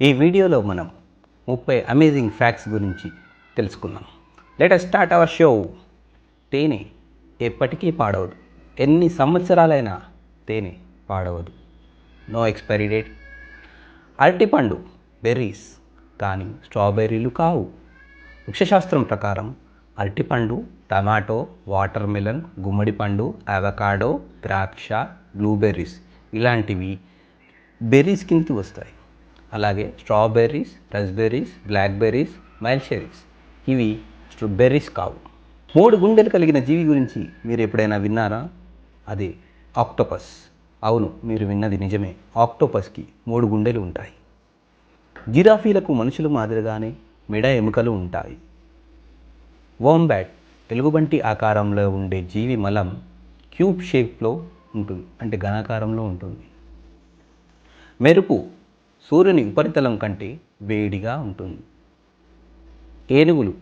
ఈ వీడియోలో మనం 30 అమేజింగ్ ఫ్యాక్ట్స్ గురించి తెలుసుకుందాం. Let us start our show. తేనె ఎప్పటికీ పాడవదు. ఎన్ని సంవత్సరాలైనా తేనె పాడవదు. No expiry date. అరటిపండు బెర్రీస్ కానీ స్ట్రాబెర్రీలు కావు. వృక్షశాస్త్రం ప్రకారం అరటిపండు, టమాటో, వాటర్ మెలన్, గుమ్మడిపండు, అవకాడో, ద్రాక్ష, బ్లూబెర్రీస్ ఇలాంటివి బెర్రీస్ కిందకి వస్తాయి. అలాగే స్ట్రాబెర్రీస్, రస్బెర్రీస్, బ్లాక్బెర్రీస్, మైల్షెరీస్ ఇవి బెర్రీస్ కావు. 3 గుండెలు కలిగిన జీవి గురించి మీరు ఎప్పుడైనా విన్నారా? అది ఆక్టోపస్. అవును, మీరు విన్నది నిజమే. ఆక్టోపస్కి 3 గుండెలు ఉంటాయి. జిరాఫీలకు మనుషుల మాదిరిగానే మెడ ఎముకలు ఉంటాయి. వోంబాట్ ఎలుగుబంటి ఆకారంలో ఉండే జీవి మలం క్యూబ్ షేప్లో ఉంటుంది, అంటే ఘనాకారంలో ఉంటుంది. మెరుపు సూర్యుని ఉపరితలం కంటే వేడిగా ఉంటుంది. ఏనుగులు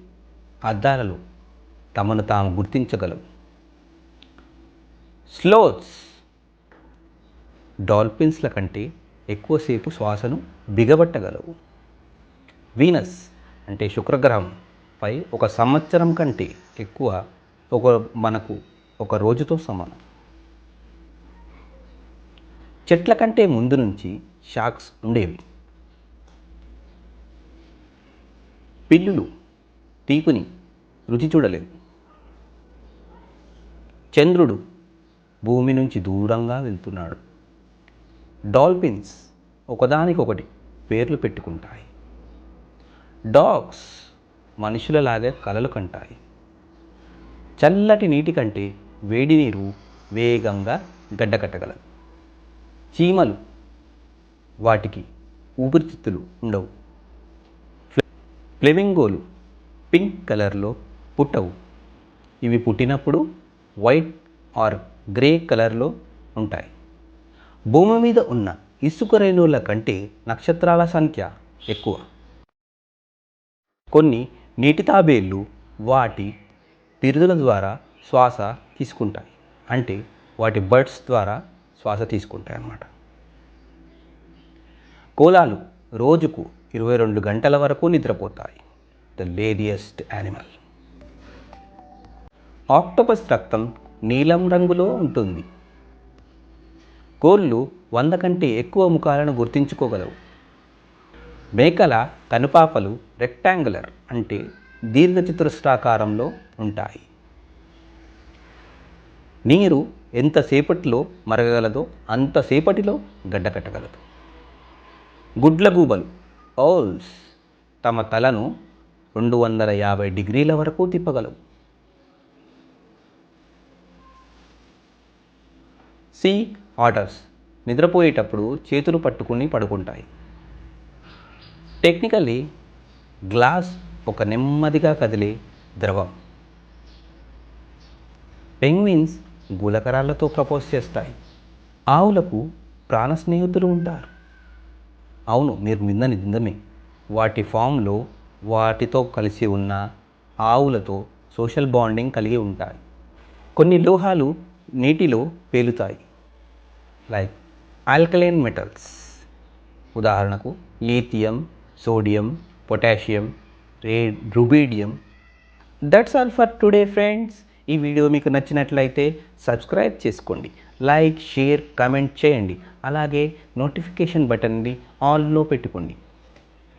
అద్దాలలో తమను తాము గుర్తించగలవు. స్లోత్స్ డాల్ఫిన్స్ల కంటే ఎక్కువసేపు శ్వాసను బిగబట్టగలవు. వీనస్ అంటే శుక్రగ్రహం పై 1 సంవత్సరం కంటే ఎక్కువ మనకు ఒక రోజుతో సమానం. చెట్ల కంటే ముందు నుంచి షాక్స్ ఉండేవి. పిల్లులు తీపిని రుచి చూడలేవు. చంద్రుడు భూమి నుంచి దూరంగా వెళ్తున్నాడు. డాల్ఫిన్స్ ఒకదానికొకటి పేర్లు పెట్టుకుంటాయి. డాగ్స్ మనుషులలాగే కలలు కంటాయి. చల్లటి నీటి కంటే వేడి నీరు వేగంగా గడ్డకట్టగలదు. చీమలు వాటికి ఊపిరితిత్తులు ఉండవు. ఫ్లెమింగోలు పింక్ కలర్లో పుట్టవు. ఇవి పుట్టినప్పుడు వైట్ ఆర్ గ్రే కలర్లో ఉంటాయి. భూమి మీద ఉన్న ఇసుక రేణువుల కంటే నక్షత్రాల సంఖ్య ఎక్కువ. కొన్ని నీటి తాబేళ్ళు వాటి పిరుదుల ద్వారా శ్వాస తీసుకుంటాయి, అంటే వాటి బర్డ్స్ ద్వారా శ్వాస తీసుకుంటాయి అన్నమాట. కోలాలు రోజుకు 22 గంటల వరకు నిద్రపోతాయి. The laziest animal. ఆక్టోపస్ రక్తం నీలం రంగులో ఉంటుంది. కోళ్ళు 100 కంటే ఎక్కువ ముఖాలను గుర్తించుకోగలవు. మేకల కనుపాపలు రెక్టాంగులర్ అంటే దీర్ఘచతురస్రాకారంలో ఉంటాయి. నీరు ఎంతసేపటిలో మరగగలదో అంతసేపటిలో గడ్డకట్టగలదు. గుడ్లగూబలు ఔల్స్ తమ తలను 250 డిగ్రీల వరకు తిప్పగలవు. సీ ఆటర్స్ నిద్రపోయేటప్పుడు చేతులు పట్టుకుని పడుకుంటాయి. టెక్నికల్లీ గ్లాస్ ఒక నెమ్మదిగా కదిలే ద్రవం. పెంగ్విన్స్ గులకరాళ్లతో ప్రపోజ్ చేస్తాయి. ఆవులకు ప్రాణ స్నేహితులు ఉంటారు. అవును, మీరు విన్నది నిజమే. వాటి ఫామ్లో వాటితో కలిసి ఉన్న ఆవులతో సోషల్ బాండింగ్ కలిగి ఉంటాయి. కొన్ని లోహాలు నీటిలో పేలుతాయి, లైక్ ఆల్కలైన్ మెటల్స్. ఉదాహరణకు lithium, sodium, potassium, rubidium. That's all for today friends. ఈ వీడియో మీకు నచ్చినట్లయితే సబ్స్క్రైబ్ చేసుకోండి, లైక్, షేర్, కామెంట్ చేయండి. అలాగే నోటిఫికేషన్ బటన్ని ఆల్లో పెట్టుకోండి.